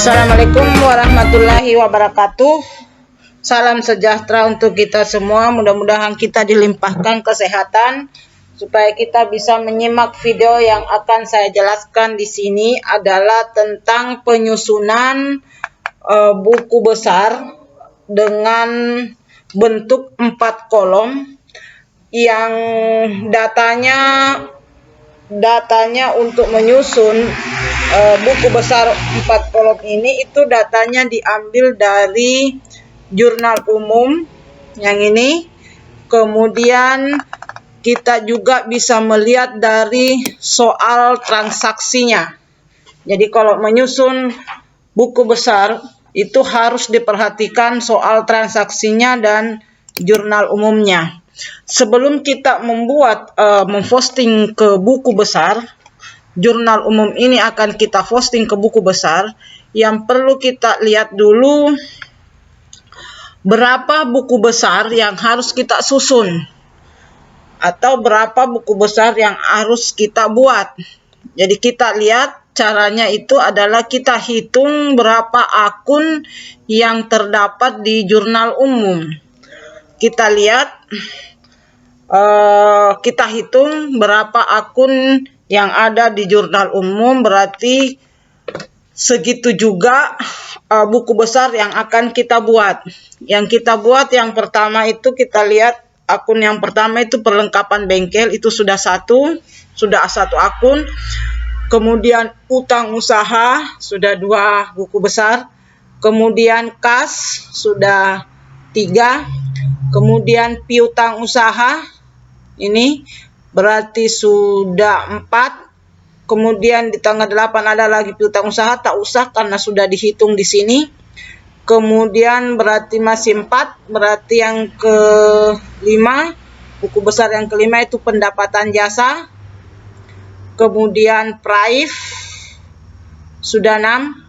Assalamualaikum warahmatullahi wabarakatuh. Salam sejahtera untuk kita semua. Mudah-mudahan kita dilimpahkan kesehatan supaya kita bisa menyimak video yang akan saya jelaskan di sini adalah tentang penyusunan buku besar dengan bentuk 4 kolom yang datanya untuk menyusun buku besar 4 kolom ini itu datanya diambil dari jurnal umum yang ini. Kemudian kita juga bisa melihat dari soal transaksinya. Jadi kalau menyusun buku besar itu harus diperhatikan soal transaksinya dan jurnal umumnya. Sebelum kita memposting ke buku besar, jurnal umum ini akan kita posting ke buku besar. Yang perlu kita lihat dulu berapa buku besar yang harus kita susun atau berapa buku besar yang harus kita buat. Jadi kita lihat caranya itu adalah kita hitung berapa akun yang terdapat di jurnal umum. Kita lihat, kita hitung berapa akun yang ada di jurnal umum, berarti segitu juga buku besar yang akan kita buat. Yang kita buat yang pertama itu kita lihat akun yang pertama itu perlengkapan bengkel, itu sudah satu akun. Kemudian utang usaha sudah 2 buku besar. Kemudian kas sudah 3. Kemudian piutang usaha ini berarti sudah 4. Kemudian di tanggal 8 ada lagi piutang usaha, tak usah karena sudah dihitung di sini. Kemudian berarti masih 4, berarti yang kelima, buku besar yang kelima itu pendapatan jasa. Kemudian prive sudah 6.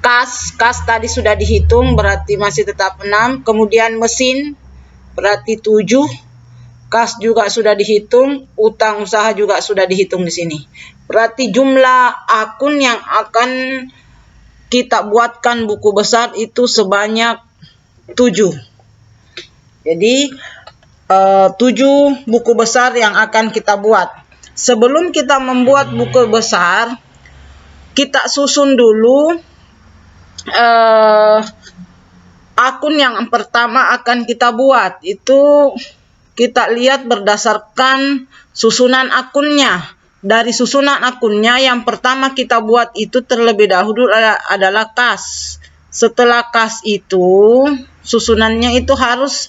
Kas tadi sudah dihitung berarti masih tetap 6. Kemudian mesin berarti 7. Kas juga sudah dihitung, utang usaha juga sudah dihitung di sini. Berarti jumlah akun yang akan kita buatkan buku besar itu sebanyak 7. Jadi 7 buku besar yang akan kita buat. Sebelum kita membuat buku besar, kita susun dulu akun yang pertama akan kita buat. Itu kita lihat berdasarkan susunan akunnya. Dari susunan akunnya yang pertama kita buat itu terlebih dahulu adalah kas. Setelah kas itu susunannya itu harus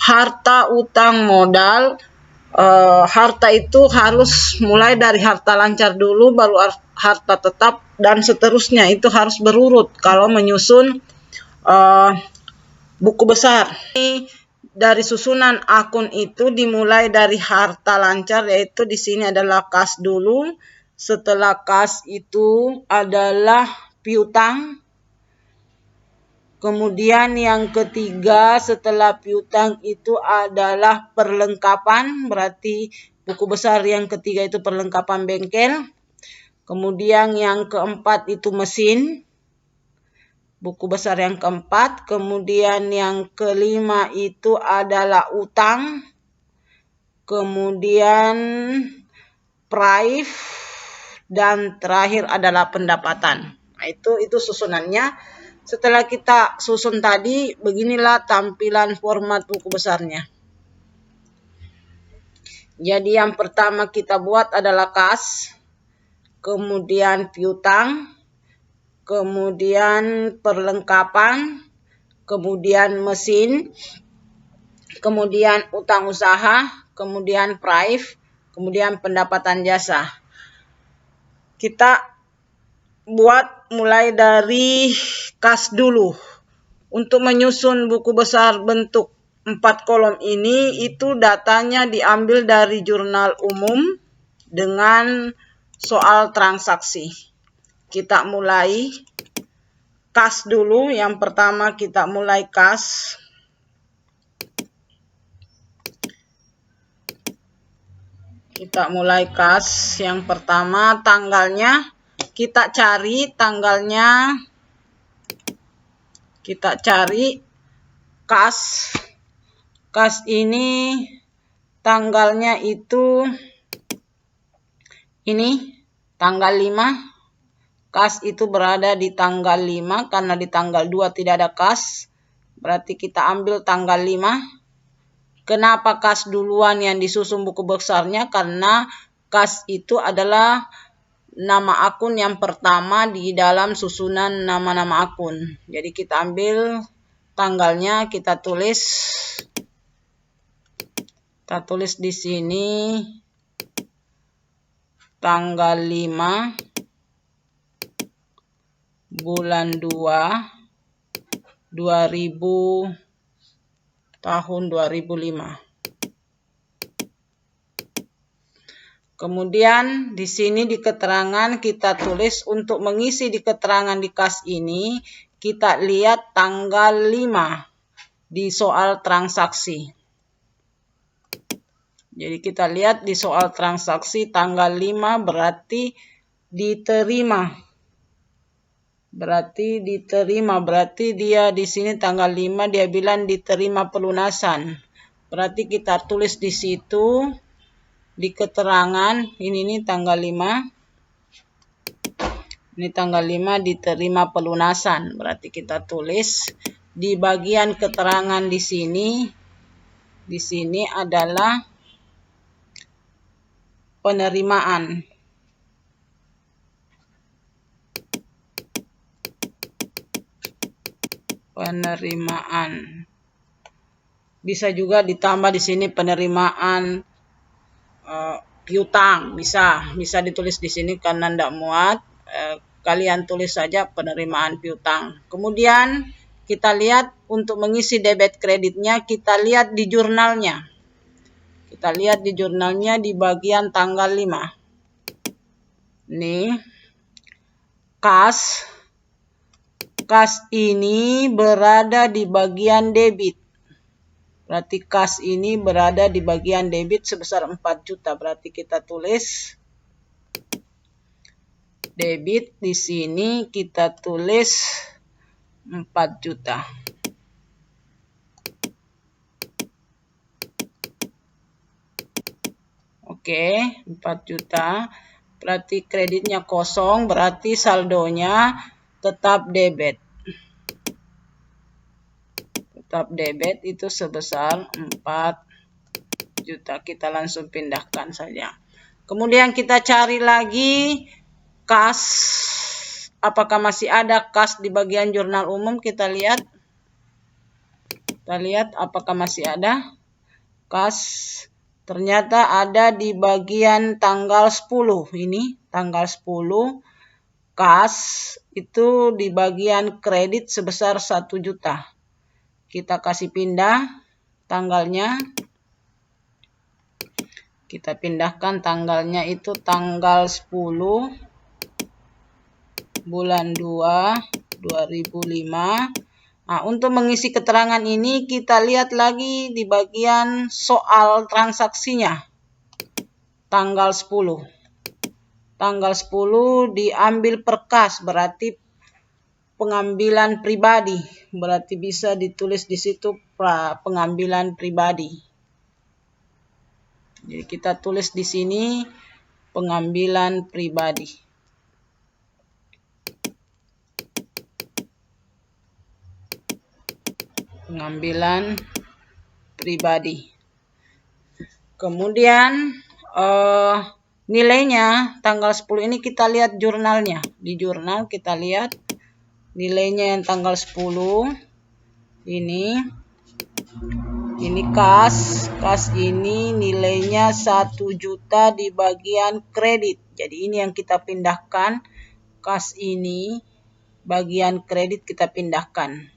harta, utang, modal. Harta itu harus mulai dari harta lancar dulu, baru harta tetap, dan seterusnya. Itu harus berurut kalau menyusun buku besar. Dari susunan akun itu dimulai dari harta lancar, yaitu di sini adalah kas dulu. Setelah kas itu adalah piutang. Kemudian yang ketiga setelah piutang itu adalah perlengkapan, berarti buku besar yang ketiga itu perlengkapan bengkel. Kemudian yang keempat itu mesin, buku besar yang keempat. Kemudian yang kelima itu adalah utang. Kemudian prive, dan terakhir adalah pendapatan. Nah, itu susunannya. Setelah kita susun tadi, beginilah tampilan format buku besarnya. Jadi yang pertama kita buat adalah kas, kemudian piutang, kemudian perlengkapan, kemudian mesin, kemudian utang usaha, kemudian prive, kemudian pendapatan jasa. Kita buat mulai dari kas dulu. Untuk menyusun buku besar bentuk 4 kolom ini, itu datanya diambil dari jurnal umum dengan soal transaksi. Kita mulai kas dulu. Yang pertama kita mulai kas. Kita mulai kas yang pertama, tanggalnya kita cari tanggalnya. Kita cari kas. Kas ini tanggalnya itu ini tanggal 5. Kas itu berada di tanggal 5 karena di tanggal 2 tidak ada kas. Berarti kita ambil tanggal 5. Kenapa kas duluan yang disusun buku besarnya? Karena kas itu adalah nama akun yang pertama di dalam susunan nama-nama akun. Jadi kita ambil tanggalnya, kita tulis di sini tanggal 5 bulan 2 tahun 2005. Kemudian di sini di keterangan kita tulis untuk mengisi di keterangan di kas ini, kita lihat tanggal 5 di soal transaksi. Jadi kita lihat di soal transaksi tanggal 5 berarti diterima. Berarti dia di sini tanggal 5 dia bilang diterima pelunasan. Berarti kita tulis di situ di keterangan ini tanggal 5. Ini tanggal 5 diterima pelunasan. Berarti kita tulis di bagian keterangan di sini. Di sini adalah penerimaan. Bisa juga ditambah di sini penerimaan piutang, bisa ditulis di sini karena tidak muat. Kalian tulis saja penerimaan piutang. Kemudian kita lihat untuk mengisi debit kreditnya, kita lihat di jurnalnya. Di bagian tanggal 5. Nih, kas ini berada di bagian debit. Berarti kas ini berada di bagian debit sebesar 4 juta. Berarti kita tulis debit di sini kita tulis 4 juta. Oke, 4 juta. Berarti kreditnya kosong, berarti saldonya tetap debit. Debit itu sebesar 4 juta. Kita langsung pindahkan saja. Kemudian kita cari lagi kas. Apakah masih ada kas di bagian jurnal umum? Kita lihat apakah masih ada kas. Ternyata ada di bagian tanggal 10. Ini tanggal 10. Kas itu di bagian kredit sebesar 1 juta. Kita kasih pindah tanggalnya. Kita pindahkan tanggalnya itu tanggal 10 bulan 2 2005. Nah, untuk mengisi keterangan ini kita lihat lagi di bagian soal transaksinya. Tanggal 10. Tanggal 10 diambil per kas, berarti pengambilan pribadi. Berarti bisa ditulis di situ pengambilan pribadi. Jadi kita tulis di sini pengambilan pribadi. Pengambilan pribadi. Kemudian nilainya tanggal 10 ini kita lihat jurnalnya. Di jurnal kita lihat nilainya yang tanggal 10 ini kas ini nilainya 1 juta di bagian kredit. Jadi ini yang kita pindahkan, kas ini bagian kredit kita pindahkan.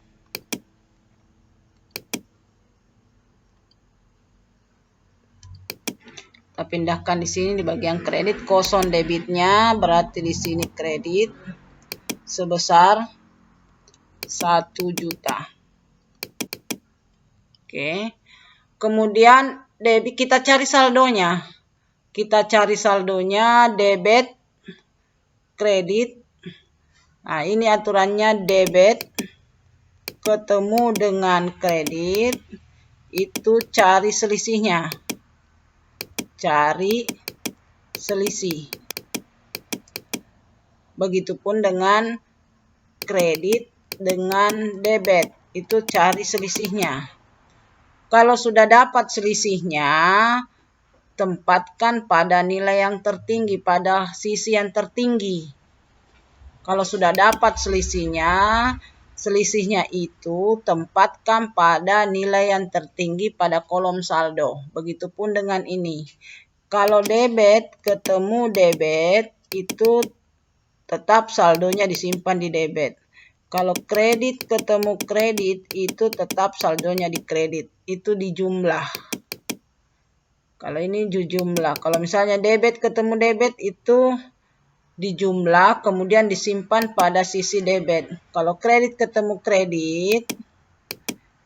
Kita pindahkan di sini di bagian kredit, kosong debitnya, berarti di sini kredit sebesar 1 juta. Oke. Kemudian debit kita cari saldonya. Debit kredit. Nah, ini aturannya debit ketemu dengan kredit, itu cari selisihnya. Cari selisih. Begitupun dengan kredit dengan debit, itu cari selisihnya. Kalau sudah dapat selisihnya, tempatkan pada nilai yang tertinggi, pada sisi yang tertinggi. Kalau sudah dapat selisihnya itu tempatkan pada nilai yang tertinggi pada kolom saldo. Begitupun dengan ini. Kalau debit ketemu debit, itu tetap saldonya disimpan di debit. Kalau kredit ketemu kredit, itu tetap saldonya di kredit. Itu dijumlah. Kalau ini dijumlah. Kalau misalnya debit ketemu debit, itu dijumlah kemudian disimpan pada sisi debit. Kalau kredit ketemu kredit,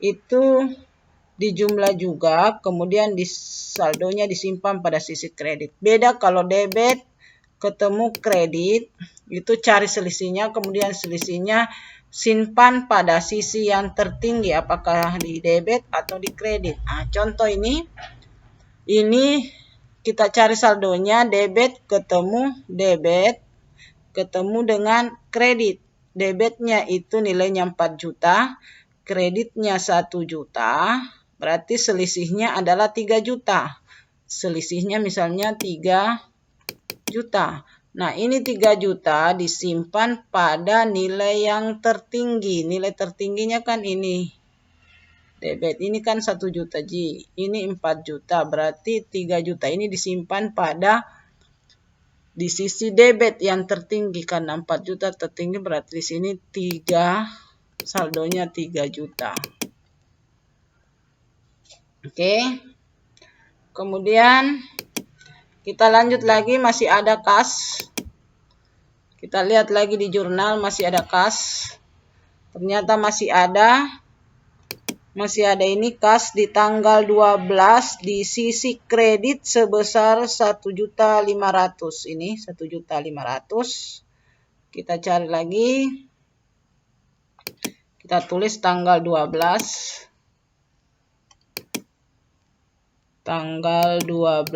itu dijumlah juga kemudian saldonya disimpan pada sisi kredit. Beda kalau debit ketemu kredit, itu cari selisihnya kemudian selisihnya simpan pada sisi yang tertinggi, apakah di debit atau di kredit. Nah, contoh ini kita cari saldonya debit ketemu debit ketemu dengan kredit. Debitnya itu nilainya 4 juta, kreditnya 1 juta, berarti selisihnya adalah 3 juta. Selisihnya misalnya 3 juta. Nah, ini 3 juta disimpan pada nilai yang tertinggi. Nilai tertingginya kan ini. Debit ini kan 1 juta Ji. Ini 4 juta, berarti 3 juta ini disimpan di sisi debit yang tertinggi, karena 4 juta tertinggi berarti di sini saldonya 3 juta. Oke. Kemudian kita lanjut lagi, masih ada kas. Kita lihat lagi di jurnal, masih ada kas. Ternyata masih ada ini kas di tanggal 12 di sisi kredit sebesar 1.500.000. Ini 1.500.000. Kita cari lagi. Kita tulis tanggal 12. Tanggal 12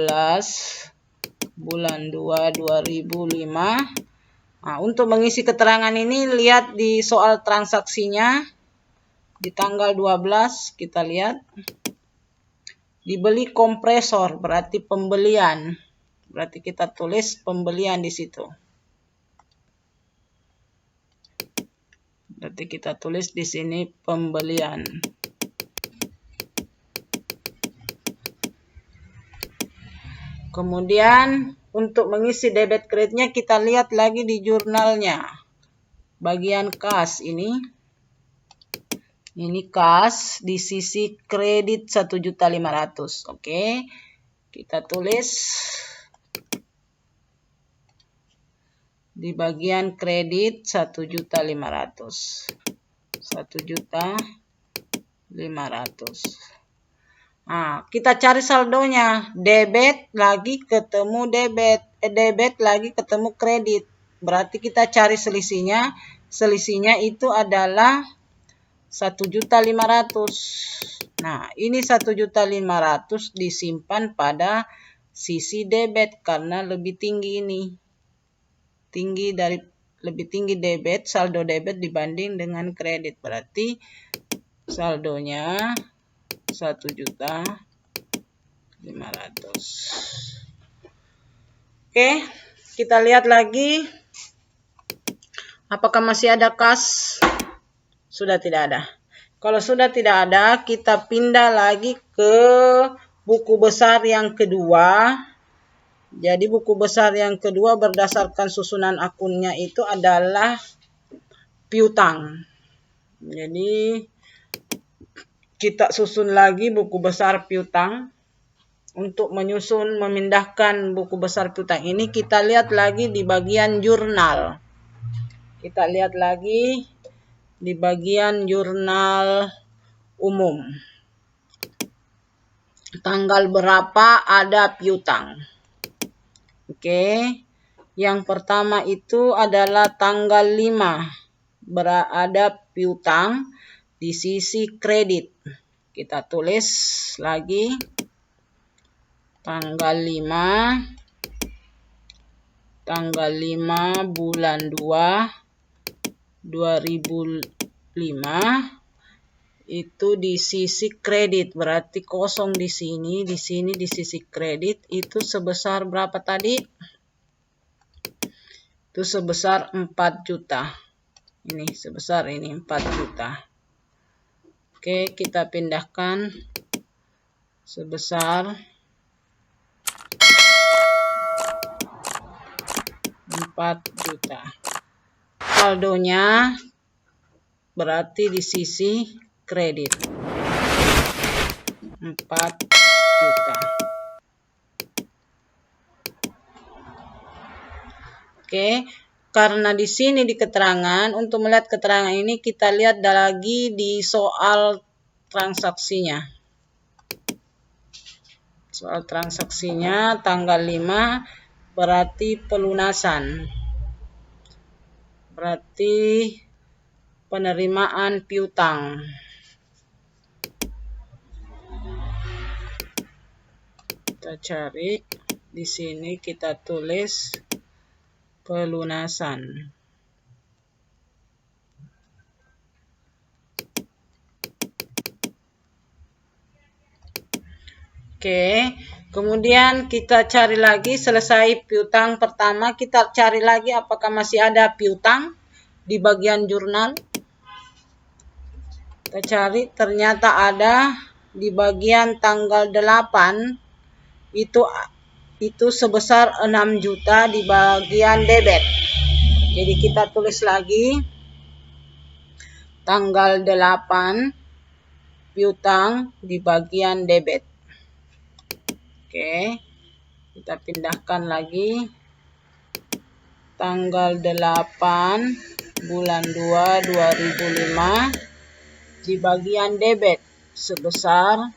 bulan 2 2005. Nah, untuk mengisi keterangan ini lihat di soal transaksinya. Di tanggal 12 kita lihat dibeli kompresor, berarti pembelian. Berarti kita tulis pembelian di situ. Berarti kita tulis di sini pembelian. Kemudian untuk mengisi debit kreditnya kita lihat lagi di jurnalnya. Bagian kas ini. Ini kas di sisi kredit 1.500.000. Oke. Kita tulis di bagian kredit 1.500.000. 1.500.000. Nah, kita cari saldonya. Debit lagi ketemu debit. Debit lagi ketemu kredit. Berarti kita cari selisihnya. Selisihnya itu adalah 1.500.000. Nah, ini 1.500.000 disimpan pada sisi debit karena lebih tinggi ini. Lebih tinggi debit, saldo debit dibanding dengan kredit. Berarti saldonya 1.500.000. Oke, kita lihat lagi. Apakah masih ada kas? Sudah tidak ada. Kalau sudah tidak ada, kita pindah lagi ke buku besar yang kedua. Jadi buku besar yang kedua berdasarkan susunan akunnya itu adalah piutang. Jadi kita susun lagi buku besar piutang. Untuk memindahkan buku besar piutang ini, kita lihat lagi di bagian jurnal. Kita lihat lagi di bagian jurnal umum. Tanggal berapa ada piutang. Oke. Yang pertama itu adalah tanggal 5 berada piutang di sisi kredit. Kita tulis lagi tanggal 5 bulan 2 2005 itu di sisi kredit, berarti kosong di sini di sisi kredit itu sebesar berapa tadi? Itu sebesar 4 juta. Ini sebesar ini 4 juta. Oke, kita pindahkan sebesar 4 juta. Saldonya berarti di sisi kredit 4 juta. Oke, karena di sini di keterangan, untuk melihat keterangan ini kita lihat lagi di soal transaksinya. Soal transaksinya tanggal 5 berarti pelunasan. Berarti penerimaan piutang. Kita cari di sini, kita tulis pelunasan. Oke, kemudian kita cari lagi, selesai piutang pertama, kita cari lagi apakah masih ada piutang di bagian jurnal. Kita cari, ternyata ada di bagian tanggal 8 itu sebesar 6 juta di bagian debit. Jadi kita tulis lagi tanggal 8 piutang di bagian debit. Oke, kita pindahkan lagi tanggal 8 bulan 2 2005 di bagian debit sebesar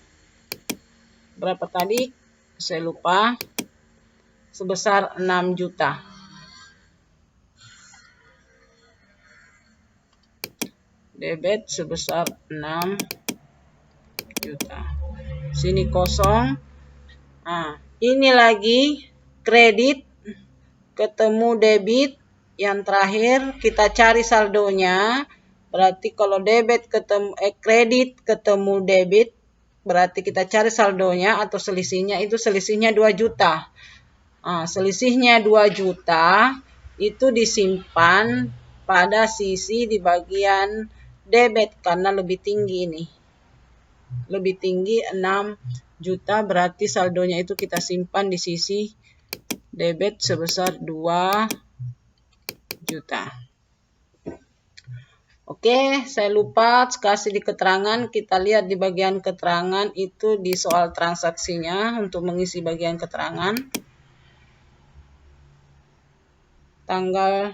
berapa tadi? Saya lupa. Sebesar 6 juta. Debit sebesar 6 juta. Sini kosong. Nah, ini lagi kredit ketemu debit. Yang terakhir kita cari saldonya. Berarti kalau debit ketemu kredit ketemu debit, berarti kita cari saldonya atau selisihnya, itu selisihnya 2 juta. Nah, selisihnya 2 juta itu disimpan pada sisi di bagian debit karena lebih tinggi ini. Lebih tinggi 6 juta, berarti saldonya itu kita simpan di sisi debit sebesar 2 juta. Oke, saya lupa kasih di keterangan. Kita lihat di bagian keterangan itu di soal transaksinya untuk mengisi bagian keterangan. Tanggal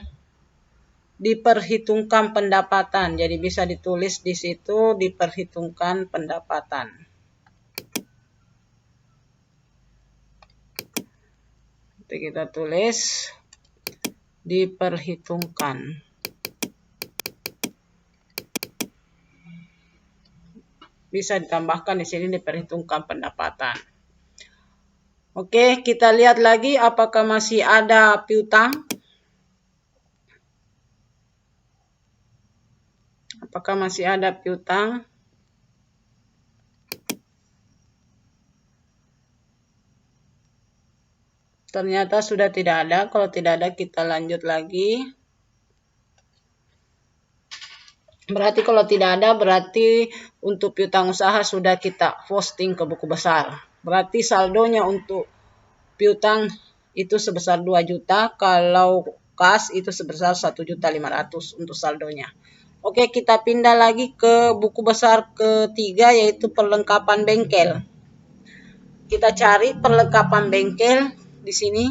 diperhitungkan pendapatan. Jadi bisa ditulis di situ diperhitungkan pendapatan. Nanti kita tulis diperhitungkan. Bisa ditambahkan di sini diperhitungkan pendapatan. Oke, kita lihat lagi apakah masih ada piutang. Apakah masih ada piutang? Ternyata sudah tidak ada. Kalau tidak ada, kita lanjut lagi. Berarti kalau tidak ada, berarti untuk piutang usaha sudah kita posting ke buku besar. Berarti saldonya untuk piutang itu sebesar 2 juta. Kalau kas itu sebesar 1.500.000 untuk saldonya. Oke, kita pindah lagi ke buku besar ketiga, yaitu perlengkapan bengkel. Kita cari perlengkapan bengkel di sini.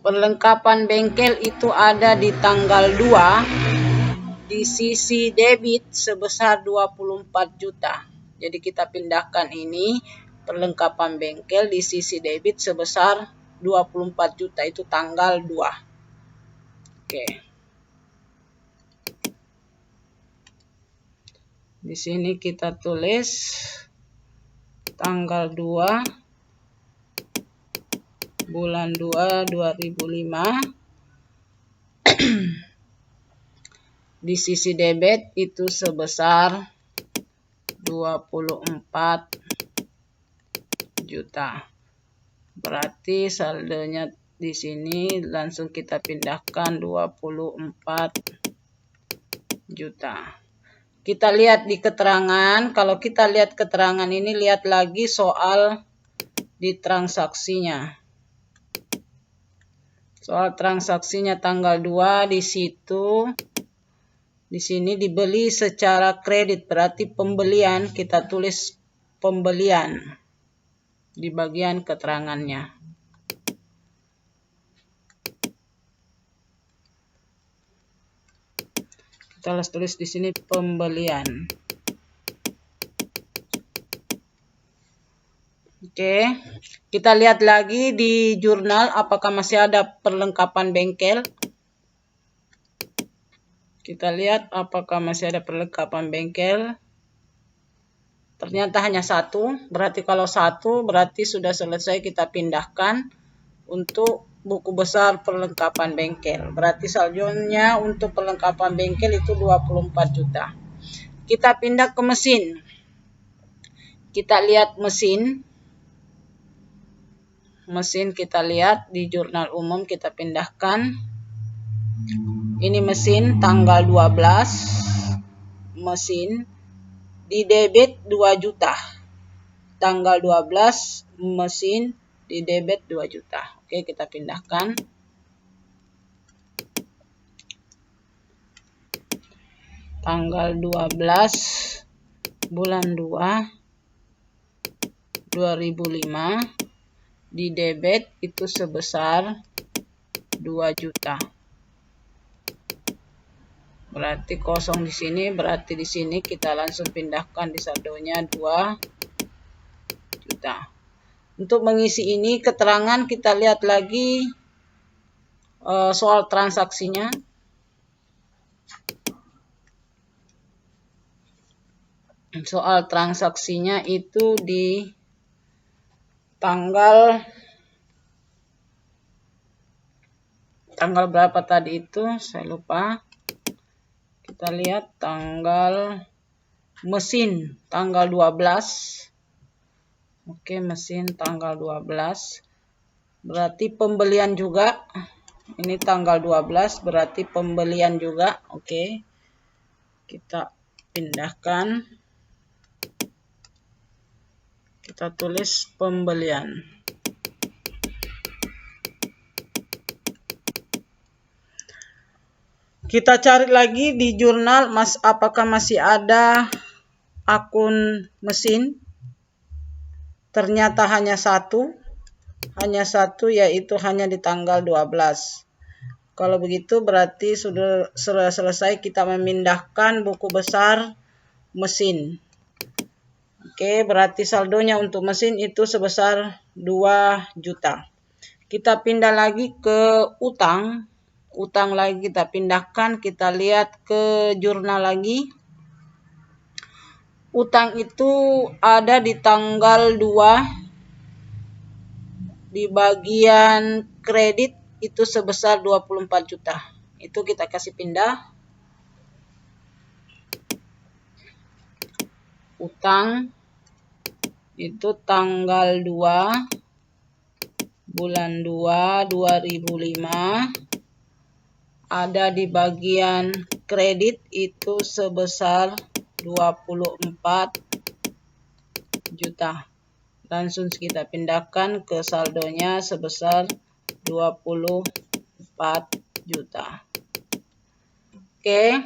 Perlengkapan bengkel itu ada di tanggal 2 di sisi debit sebesar 24 juta. Jadi kita pindahkan ini perlengkapan bengkel di sisi debit sebesar 24 juta, itu tanggal 2. Oke. Di sini kita tulis tanggal 2 bulan 2 2005. Di sisi debit itu sebesar 24 juta. Berarti saldonya di sini langsung kita pindahkan 24 juta. Kita lihat di keterangan. Kalau kita lihat keterangan ini, lihat lagi soal di transaksinya. Soal transaksinya tanggal 2 di situ. Di sini dibeli secara kredit, berarti pembelian, kita tulis pembelian di bagian keterangannya. Kita tulis di sini pembelian. Oke, kita lihat lagi di jurnal apakah masih ada perlengkapan bengkel. Kita lihat apakah masih ada perlengkapan bengkel. Ternyata hanya 1, berarti kalau 1 berarti sudah selesai, kita pindahkan untuk buku besar perlengkapan bengkel. Berarti saldonya untuk perlengkapan bengkel itu 24 juta. Kita pindah ke mesin. Kita lihat mesin. Mesin kita lihat di jurnal umum, kita pindahkan. Ini mesin tanggal 12. Mesin di debit 2 juta. Tanggal 12 mesin di debit 2 juta. Oke, kita pindahkan. Tanggal 12 bulan 2 2005 di debit itu sebesar 2 juta. Berarti kosong di sini, berarti di sini kita langsung pindahkan di saldonya 2 juta. Untuk mengisi ini keterangan, kita lihat lagi soal transaksinya. Soal transaksinya itu di tanggal berapa tadi itu, saya lupa. Kita lihat tanggal mesin tanggal 12. Oke, mesin tanggal 12. Berarti pembelian juga. Ini tanggal 12 berarti pembelian juga. Oke. Kita pindahkan. Kita tulis pembelian. Kita cari lagi di jurnal, apakah masih ada akun mesin. Ternyata hanya satu, yaitu hanya di tanggal 12. Kalau begitu berarti sudah selesai kita memindahkan buku besar mesin. Oke, berarti saldonya untuk mesin itu sebesar 2 juta. Kita pindah lagi ke utang. Utang lagi kita pindahkan, kita lihat ke jurnal lagi. Utang itu ada di tanggal 2 di bagian kredit itu sebesar 24 juta. Itu kita kasih pindah. Utang itu tanggal 2 bulan 2 2005 ada di bagian kredit itu sebesar 24 juta. Langsung kita pindahkan ke saldonya sebesar 24 juta. Oke,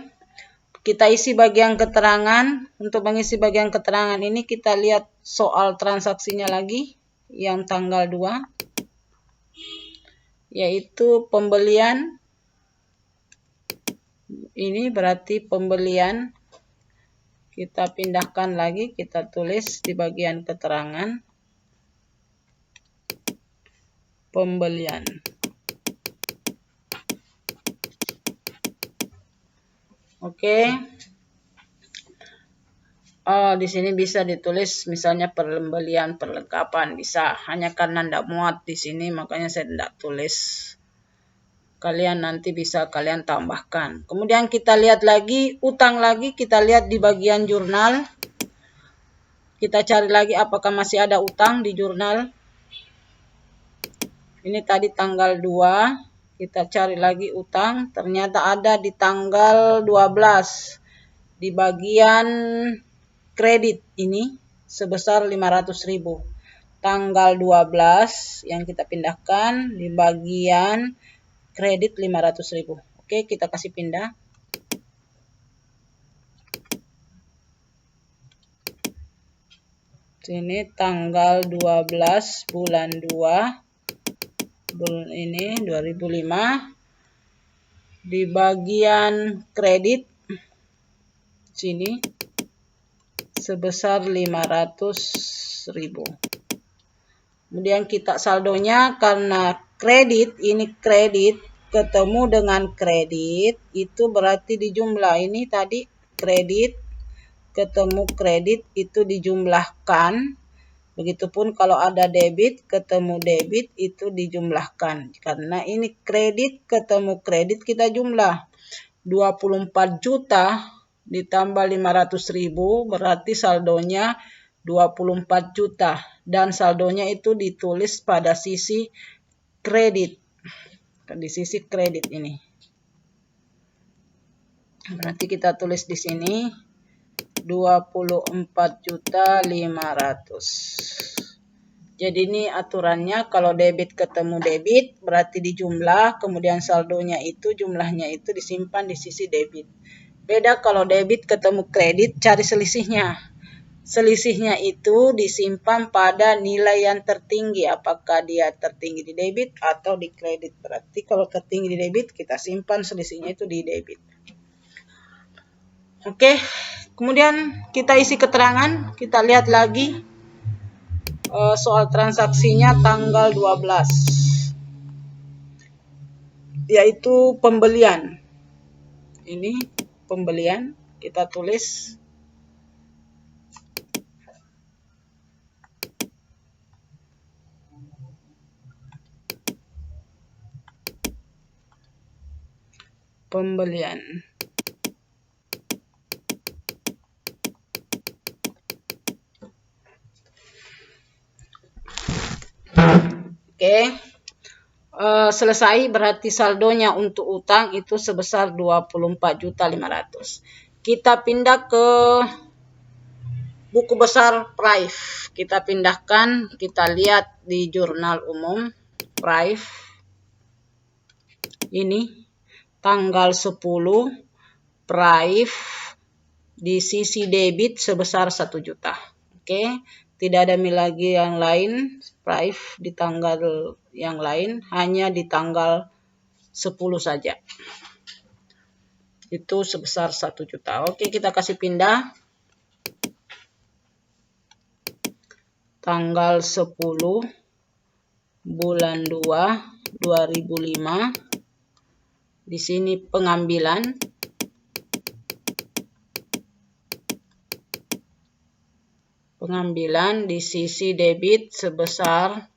kita isi bagian keterangan. Untuk mengisi bagian keterangan ini kita lihat soal transaksinya lagi yang tanggal 2, yaitu pembelian. Ini berarti pembelian. Kita pindahkan lagi, kita tulis di bagian keterangan. pembelian. Oke. Di sini bisa ditulis misalnya pembelian perlengkapan, bisa. Hanya karena tidak muat di sini makanya saya tidak tulis. Kalian nanti bisa kalian tambahkan. Kemudian kita lihat lagi utang lagi, kita lihat di bagian jurnal. Kita cari lagi apakah masih ada utang di jurnal. Ini tadi tanggal 2, kita cari lagi utang, ternyata ada di tanggal 12 di bagian kredit ini sebesar 500.000. Tanggal 12 yang kita pindahkan di bagian kredit 500.000. Oke, kita kasih pindah. Sini tanggal 12 bulan 2 bulan ini 2005 di bagian kredit sini sebesar 500.000. Kemudian kita saldonya karena kredit, ini kredit ketemu dengan kredit, itu berarti dijumlah. Ini tadi kredit ketemu kredit itu dijumlahkan. Begitupun kalau ada debit ketemu debit itu dijumlahkan. Karena ini kredit ketemu kredit kita jumlah. 24 juta ditambah 500.000 berarti saldonya 24 juta. Dan saldonya itu ditulis pada sisi kredit. Di sisi kredit ini. Berarti kita tulis di sini 24.500.000. Jadi ini aturannya kalau debit ketemu debit berarti dijumlah, kemudian saldonya itu jumlahnya itu disimpan di sisi debit. Beda kalau debit ketemu kredit, cari selisihnya. Selisihnya itu disimpan pada nilai yang tertinggi. Apakah dia tertinggi di debit atau di kredit. Berarti kalau tertinggi di debit, kita simpan selisihnya itu di debit. Oke, kemudian kita isi keterangan. Kita lihat lagi soal transaksinya tanggal 12. Yaitu pembelian. Ini pembelian, kita tulis. Pembelian. Oke. Selesai berarti saldonya untuk utang itu sebesar 24.500.000. Kita pindah ke buku besar Prive. Kita pindahkan, kita lihat di jurnal umum Prive. Ini tanggal 10 Prive di sisi debit sebesar 1 juta. Oke, tidak ada lagi yang lain Prive di tanggal yang lain, hanya di tanggal 10 saja. Itu sebesar 1 juta. Oke, kita kasih pindah. Tanggal 10 bulan 2 2005. Di sini pengambilan. Pengambilan di sisi debit sebesar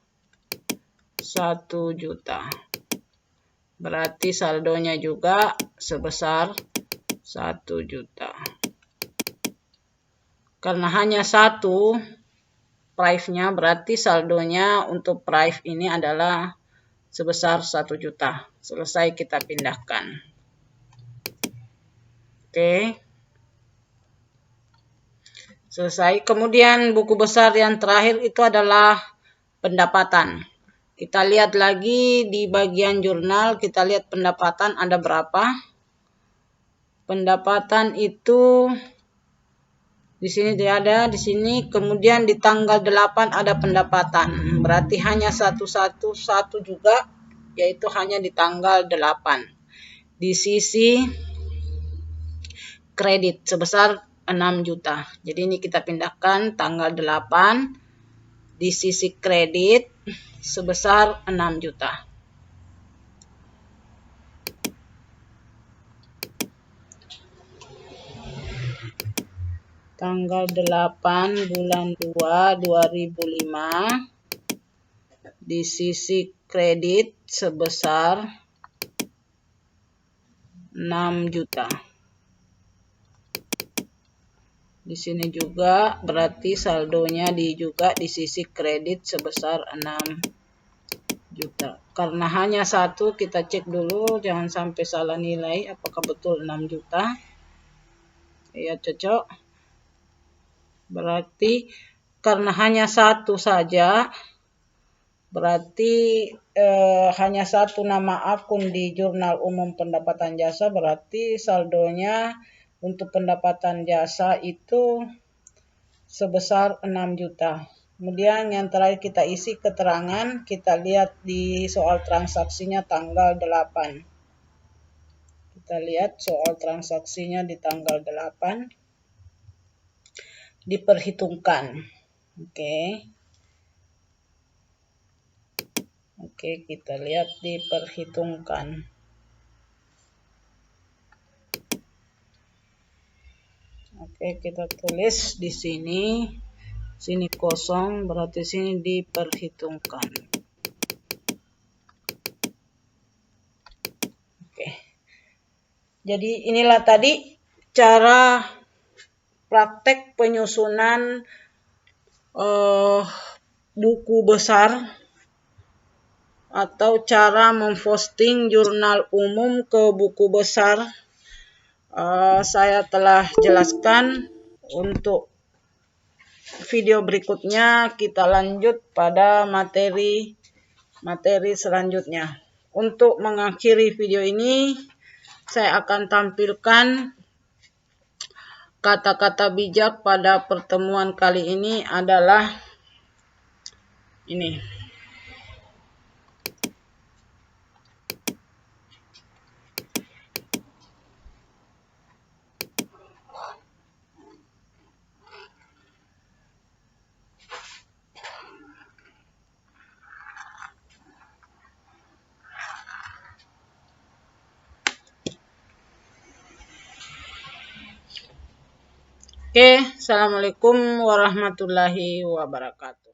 1 juta. Berarti saldonya juga sebesar 1 juta. Karena hanya satu Prive-nya, berarti saldonya untuk Prive ini adalah sebesar 1 juta. Selesai, kita pindahkan. Oke. Selesai. Kemudian buku besar yang terakhir itu adalah pendapatan. Kita lihat lagi di bagian jurnal, kita lihat pendapatan ada berapa. Pendapatan itu di sini dia ada, di sini. Kemudian di tanggal 8 ada pendapatan. Berarti hanya satu juga, yaitu hanya di tanggal 8. Di sisi kredit sebesar 6 juta. Jadi ini kita pindahkan tanggal 8 di sisi kredit sebesar 6 juta. Tanggal 8 bulan 2 2005 di sisi kredit sebesar 6 juta. Di sini juga berarti saldonya juga di sisi kredit sebesar 6 juta. Karena hanya satu, kita cek dulu, jangan sampai salah nilai apakah betul 6 juta. Ya, cocok. Berarti karena hanya satu saja, berarti hanya satu nama akun di Jurnal Umum Pendapatan Jasa, berarti saldonya untuk pendapatan jasa itu sebesar 6 juta. Kemudian yang terakhir kita isi keterangan, kita lihat di soal transaksinya tanggal 8. Kita lihat soal transaksinya di tanggal 8. Diperhitungkan. Oke, kita lihat diperhitungkan. Oke, kita tulis di sini. Sini kosong, berarti sini diperhitungkan. Oke. Jadi inilah tadi cara praktek penyusunan buku besar atau cara memposting jurnal umum ke buku besar. Saya telah jelaskan. Untuk video berikutnya kita lanjut pada materi selanjutnya. Untuk mengakhiri video ini, saya akan tampilkan kata-kata bijak pada pertemuan kali ini adalah ini. Oke, assalamualaikum warahmatullahi wabarakatuh.